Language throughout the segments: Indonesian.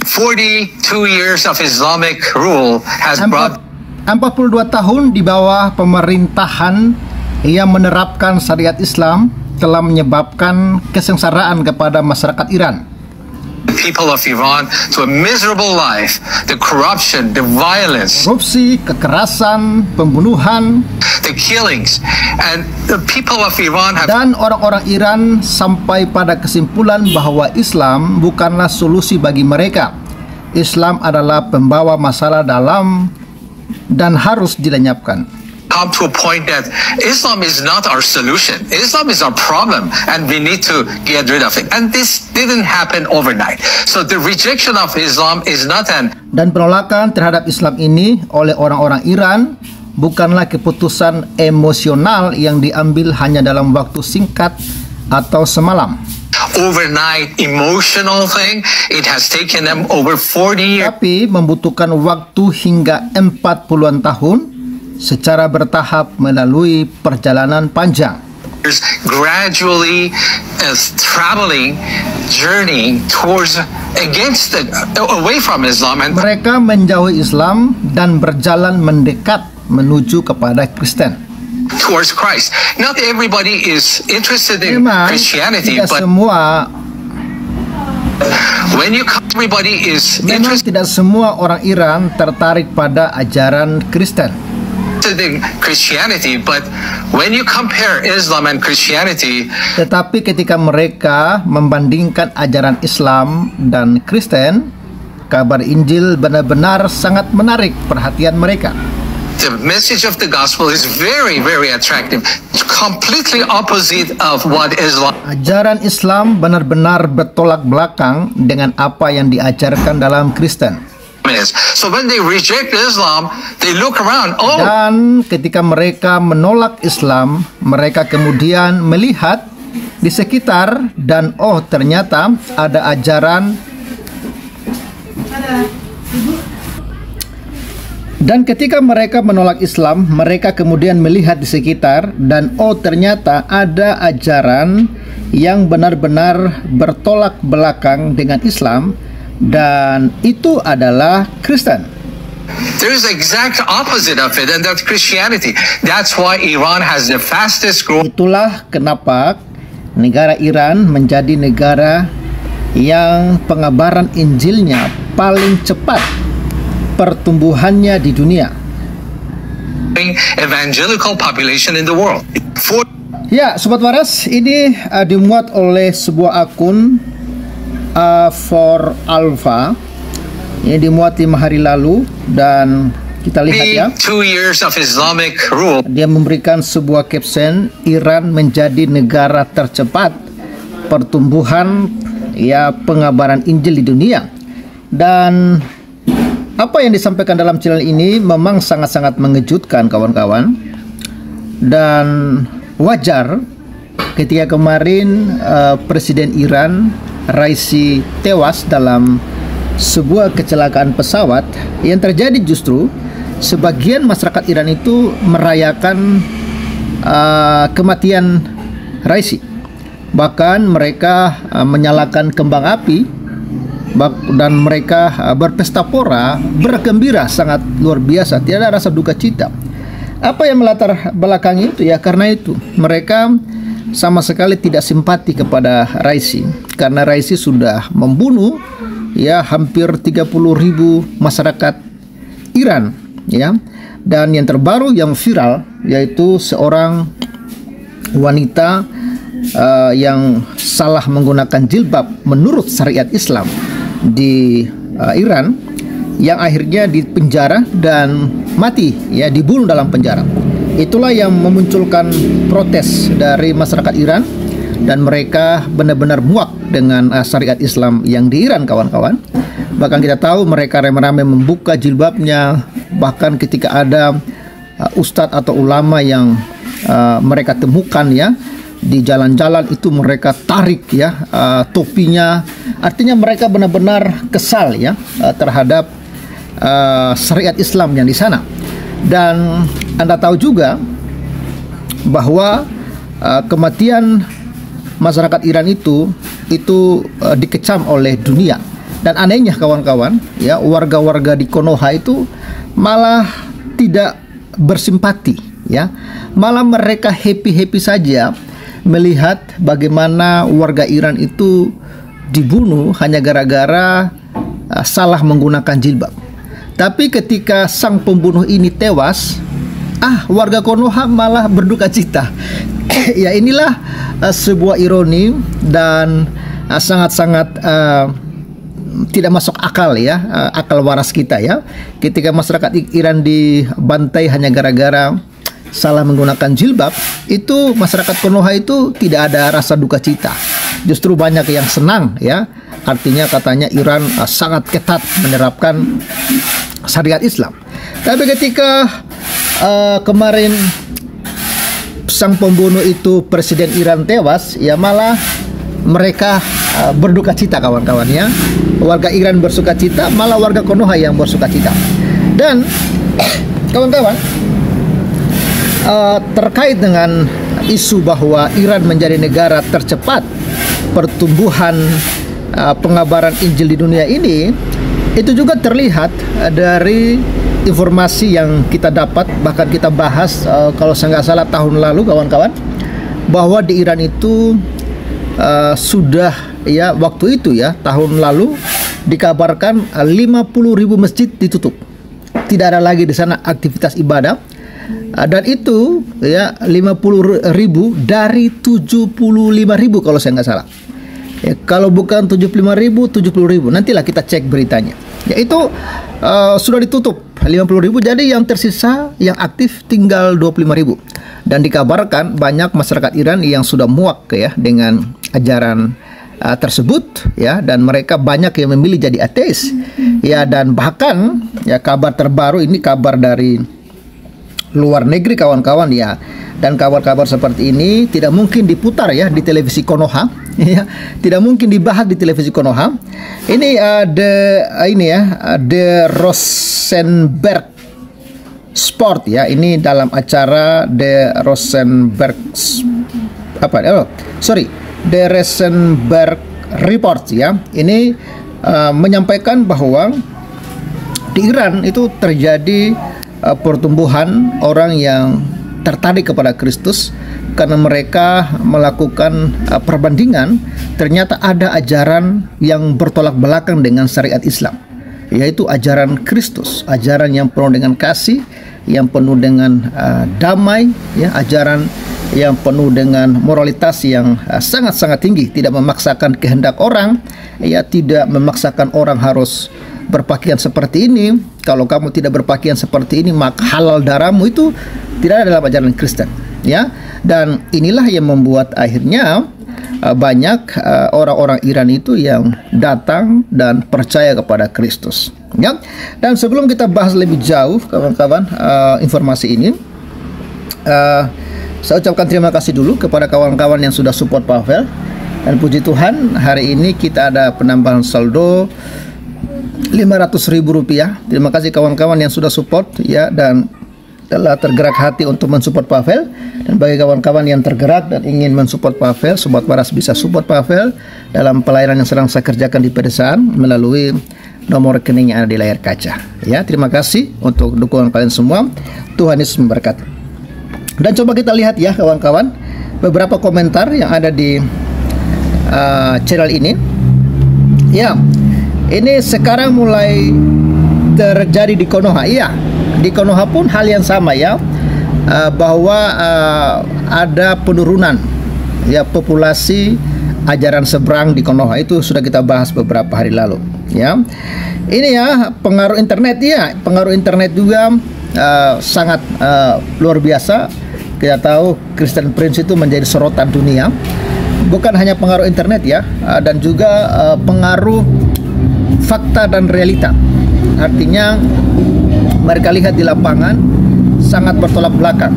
42 years of Islamic rule has brought 42 tahun di bawah pemerintahan yang menerapkan syariat Islam telah menyebabkan kesengsaraan kepada masyarakat Iran. the people of Iran to a miserable life, the corruption, the violence, Korupsi, kekerasan, pembunuhan, the killings, and the people of Iran have dan orang-orang Iran sampai pada kesimpulan bahwa Islam bukanlah solusi bagi mereka. Islam adalah pembawa masalah dalam dan harus dilenyapkan. come to a point that Islam is not our solution. Islam is our problem, and we need to get rid of it. And this didn't happen overnight. So the rejection of Islam is not an Dan penolakan terhadap Islam ini oleh orang-orang Iran bukanlah keputusan emosional yang diambil hanya dalam waktu singkat atau semalam, overnight emotional thing. It has taken them over 40 years. tapi membutuhkan waktu hingga 40-an tahun secara bertahap melalui perjalanan panjang. Gradually traveling, journeying towards against the, away from Islam and Mereka menjauhi Islam dan berjalan mendekat menuju kepada Kristen. towards Christ. Not everybody is interested in Memang Christianity, tidak but semua when you come, everybody is memang interested tidak semua orang Iran tertarik pada ajaran Kristen. in Christianity, but when you compare Islam and Christianity, Tetapi ketika mereka membandingkan ajaran Islam dan Kristen, kabar Injil benar-benar sangat menarik perhatian mereka. the message of the gospel is very, very attractive. It's completely opposite of what Islam Ajaran Islam benar-benar bertolak belakang dengan apa yang diajarkan dalam Kristen. is. So when they reject Islam, they look around. Oh, Dan ketika mereka menolak Islam, mereka kemudian melihat di sekitar dan oh ternyata ada ajaran. Dan ketika mereka menolak Islam, mereka kemudian melihat di sekitar dan oh ternyata ada ajaran yang benar-benar bertolak belakang dengan Islam, dan itu adalah Kristen. there's the exact opposite of it, and that's Christianity. That's why Iran has the fastest growth. Itulah kenapa negara Iran menjadi negara yang pengabaran Injilnya paling cepat pertumbuhannya di dunia. Evangelical population in the world. Ya, Sobat Waras, ini dimuat oleh sebuah akun for Alpha. Ini dimuat 5 hari lalu dan kita lihat ya. 2 years of Islamic rule. Dia memberikan sebuah caption, Iran menjadi negara tercepat pertumbuhan ya pengabaran Injil di dunia. Dan apa yang disampaikan dalam channel ini memang sangat-sangat mengejutkan kawan-kawan. Dan wajar ketika kemarin Presiden Iran Raisi tewas dalam sebuah kecelakaan pesawat yang terjadi, justru sebagian masyarakat Iran itu merayakan kematian Raisi. Bahkan mereka menyalakan kembang api dan mereka berpesta pora, bergembira sangat luar biasa, tidak ada rasa duka cita. Apa yang melatar belakangi itu ya karena itu mereka sama sekali tidak simpati kepada Raisi, karena Raisi sudah membunuh ya hampir 30.000 masyarakat Iran ya. Dan yang terbaru yang viral yaitu seorang wanita yang salah menggunakan jilbab menurut syariat Islam di Iran, yang akhirnya dipenjara dan mati ya, dibunuh dalam penjara. Itulah yang memunculkan protes dari masyarakat Iran, dan mereka benar-benar muak dengan syariat Islam yang di Iran, kawan-kawan. Bahkan kita tahu mereka rame-rame membuka jilbabnya. Bahkan ketika ada ustadz atau ulama yang mereka temukan ya di jalan-jalan, itu mereka tarik ya topinya. Artinya mereka benar-benar kesal ya terhadap syariat Islam yang di sana. Dan Anda tahu juga bahwa kematian masyarakat Iran itu dikecam oleh dunia. Dan anehnya kawan-kawan, ya, warga-warga di Konoha itu malah tidak bersimpati, ya. Malah mereka happy-happy saja melihat bagaimana warga Iran itu dibunuh hanya gara-gara salah menggunakan jilbab. Tapi ketika sang pembunuh ini tewas, warga Konoha malah berduka cita. Ya, inilah sebuah ironi dan sangat-sangat tidak masuk akal, ya, akal waras kita, ya. Ketika masyarakat Iran dibantai hanya gara-gara salah menggunakan jilbab, itu masyarakat Konoha itu tidak ada rasa duka cita. Justru banyak yang senang, ya. Artinya katanya Iran sangat ketat menerapkan syariat Islam. Tapi ketika kemarin sang pembunuh itu presiden Iran tewas, ya malah mereka berduka cita kawan-kawannya. Warga Iran bersuka cita, malah warga Konoha yang bersuka cita. Dan kawan-kawan, terkait dengan isu bahwa Iran menjadi negara tercepat pertumbuhan pengabaran Injil di dunia ini, itu juga terlihat dari informasi yang kita dapat, bahkan kita bahas kalau saya nggak salah tahun lalu kawan-kawan, bahwa di Iran itu sudah, ya, waktu itu, ya, tahun lalu dikabarkan 50.000 masjid ditutup, tidak ada lagi di sana aktivitas ibadah. Dan itu, ya, 50.000 dari 75.000 kalau saya nggak salah, ya, kalau bukan 75.000, 70.000, nantilah kita cek beritanya, ya. Itu sudah ditutup 50.000, jadi yang tersisa yang aktif tinggal 25.000. Dan dikabarkan banyak masyarakat Iran yang sudah muak, ya, dengan ajaran tersebut, ya, dan mereka banyak yang memilih jadi ateis, ya. Dan bahkan, ya, kabar terbaru ini kabar dari luar negeri kawan-kawan, ya. Dan kabar-kabar seperti ini tidak mungkin diputar, ya, di televisi Konoha, ya. Tidak mungkin dibahas di televisi Konoha. Ini The Rosenberg Sport, ya. Ini dalam acara The Rosenberg The Rosenberg Report, ya. Ini menyampaikan bahwa di Iran itu terjadi pertumbuhan orang yang tertarik kepada Kristus karena mereka melakukan perbandingan. Ternyata ada ajaran yang bertolak belakang dengan syariat Islam, yaitu ajaran Kristus, ajaran yang penuh dengan kasih, yang penuh dengan damai, ya, ajaran yang penuh dengan moralitas yang sangat-sangat tinggi, tidak memaksakan kehendak orang, ya, tidak memaksakan orang harus berpakaian seperti ini. Kalau kamu tidak berpakaian seperti ini, maka halal darahmu. Itu tidak ada dalam ajaran Kristen, ya. Dan inilah yang membuat akhirnya banyak orang-orang Iran itu yang datang dan percaya kepada Kristus, ya. Dan sebelum kita bahas lebih jauh kawan-kawan informasi ini, saya ucapkan terima kasih dulu kepada kawan-kawan yang sudah support Pavel. Dan puji Tuhan, hari ini kita ada penambahan saldo Rp500.000. Terima kasih kawan-kawan yang sudah support, ya, dan telah tergerak hati untuk mensupport Pavel. Dan bagi kawan-kawan yang tergerak dan ingin mensupport Pavel, Sobat Waras bisa support Pavel dalam pelayanan yang sedang saya kerjakan di pedesaan melalui nomor rekening yang ada di layar kaca, ya. Terima kasih untuk dukungan kalian semua. Tuhan Yesus memberkati. Dan coba kita lihat, ya, kawan-kawan, beberapa komentar yang ada di channel ini, ya. Ini sekarang mulai terjadi di Konoha, iya. Di Konoha pun hal yang sama, ya, bahwa ada penurunan, ya, populasi ajaran seberang di Konoha. Itu sudah kita bahas beberapa hari lalu, ya. Ini, ya, pengaruh internet, ya, pengaruh internet juga sangat luar biasa. Kita tahu Christian Prince itu menjadi sorotan dunia. Bukan hanya pengaruh internet, ya, dan juga pengaruh fakta dan realita. Artinya mereka lihat di lapangan sangat bertolak belakang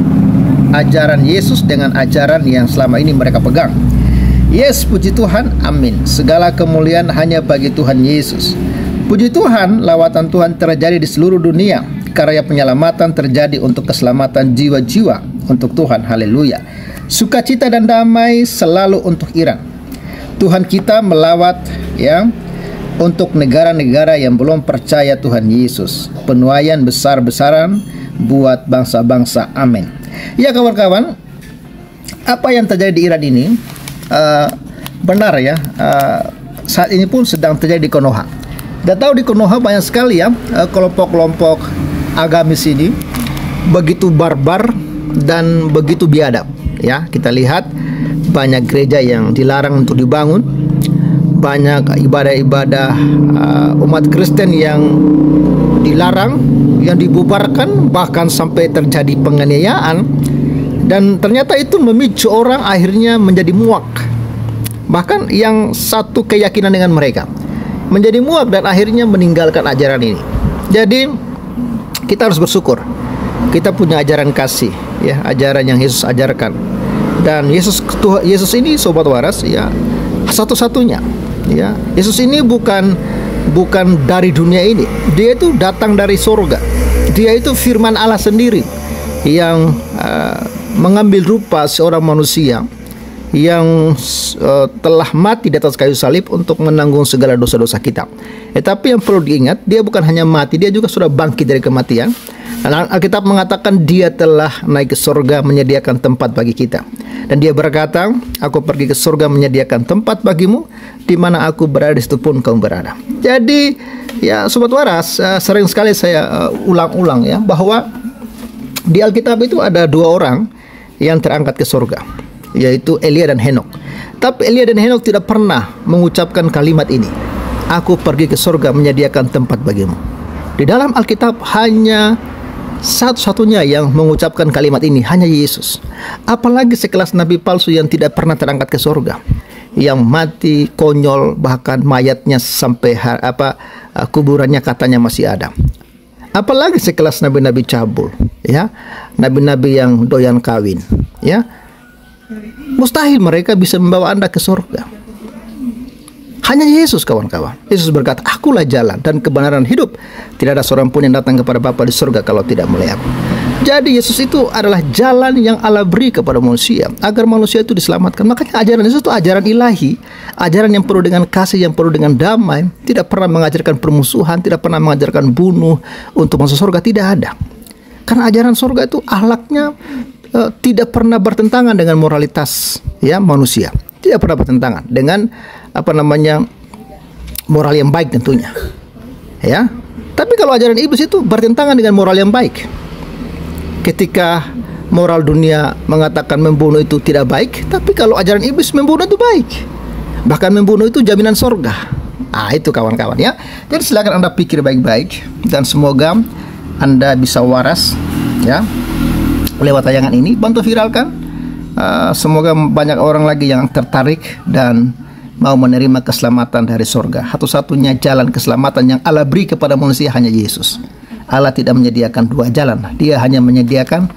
ajaran Yesus dengan ajaran yang selama ini mereka pegang. Yes, puji Tuhan, amin. Segala kemuliaan hanya bagi Tuhan Yesus. Puji Tuhan, lawatan Tuhan terjadi di seluruh dunia. Karya penyelamatan terjadi untuk keselamatan jiwa-jiwa untuk Tuhan. Haleluya. Sukacita dan damai selalu untuk Iran. Tuhan kita melawat, ya, untuk negara-negara yang belum percaya Tuhan Yesus. Penuaian besar-besaran buat bangsa-bangsa. Amin. Ya kawan-kawan, apa yang terjadi di Iran ini benar ya. Saat ini pun sedang terjadi di Konoha. Kita tahu di Konoha banyak sekali ya kelompok-kelompok agamis ini begitu barbar dan begitu biadab. Ya, kita lihat banyak gereja yang dilarang untuk dibangun, banyak ibadah-ibadah umat Kristen yang dilarang, yang dibubarkan, bahkan sampai terjadi penganiayaan. Dan ternyata itu memicu orang akhirnya menjadi muak. Bahkan yang satu keyakinan dengan mereka menjadi muak dan akhirnya meninggalkan ajaran ini. Jadi kita harus bersyukur kita punya ajaran kasih, ya, ajaran yang Yesus ajarkan. Dan Yesus ini sobat waras ya satu-satunya, ya. Yesus ini bukan dari dunia ini. Dia itu datang dari surga. Dia itu firman Allah sendiri yang mengambil rupa seorang manusia yang telah mati di atas kayu salib untuk menanggung segala dosa-dosa kita. Tapi yang perlu diingat, dia bukan hanya mati, dia juga sudah bangkit dari kematian. Dan Alkitab mengatakan dia telah naik ke surga menyediakan tempat bagi kita. Dan dia berkata, aku pergi ke surga menyediakan tempat bagimu, di mana aku berada di situ pun kamu berada. Jadi ya sobat waras, sering sekali saya ulang-ulang ya bahwa di Alkitab itu ada dua orang yang terangkat ke surga, yaitu Elia dan Henok. Tapi Elia dan Henok tidak pernah mengucapkan kalimat ini, aku pergi ke surga menyediakan tempat bagimu. Di dalam Alkitab hanya satu-satunya yang mengucapkan kalimat ini, hanya Yesus. Apalagi sekelas nabi palsu yang tidak pernah terangkat ke surga, yang mati konyol, bahkan mayatnya sampai kuburannya katanya masih ada. Apalagi sekelas nabi-nabi cabul, ya, nabi-nabi yang doyan kawin, ya. Mustahil mereka bisa membawa Anda ke surga. Hanya Yesus, kawan-kawan. Yesus berkata, akulah jalan dan kebenaran hidup. Tidak ada seorang pun yang datang kepada Bapa di surga kalau tidak melalui aku. Jadi Yesus itu adalah jalan yang Allah beri kepada manusia agar manusia itu diselamatkan. Makanya ajaran Yesus itu ajaran ilahi, ajaran yang penuh dengan kasih, yang penuh dengan damai. Tidak pernah mengajarkan permusuhan, tidak pernah mengajarkan bunuh untuk masuk surga, tidak ada. Karena ajaran surga itu akhlaknya tidak pernah bertentangan dengan moralitas ya manusia, tidak pernah bertentangan dengan moral yang baik tentunya, ya. Tapi kalau ajaran iblis itu bertentangan dengan moral yang baik. Ketika moral dunia mengatakan membunuh itu tidak baik, tapi kalau ajaran iblis membunuh itu baik, bahkan membunuh itu jaminan surga. Itu kawan-kawan ya. Jadi silakan Anda pikir baik-baik dan semoga Anda bisa waras ya lewat tayangan ini, bantu viralkan. Semoga banyak orang lagi yang tertarik dan mau menerima keselamatan dari surga. Satu-satunya jalan keselamatan yang Allah beri kepada manusia hanya Yesus. Allah tidak menyediakan dua jalan, Dia hanya menyediakan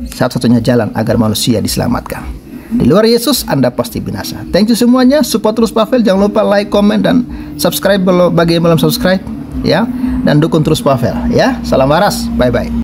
satu-satunya jalan agar manusia diselamatkan. Di luar Yesus Anda pasti binasa. Thank you semuanya. Support terus Pavel. Jangan lupa like, comment, dan subscribe bagi yang belum subscribe ya. Dan dukung terus Pavel ya. Salam waras. Bye bye.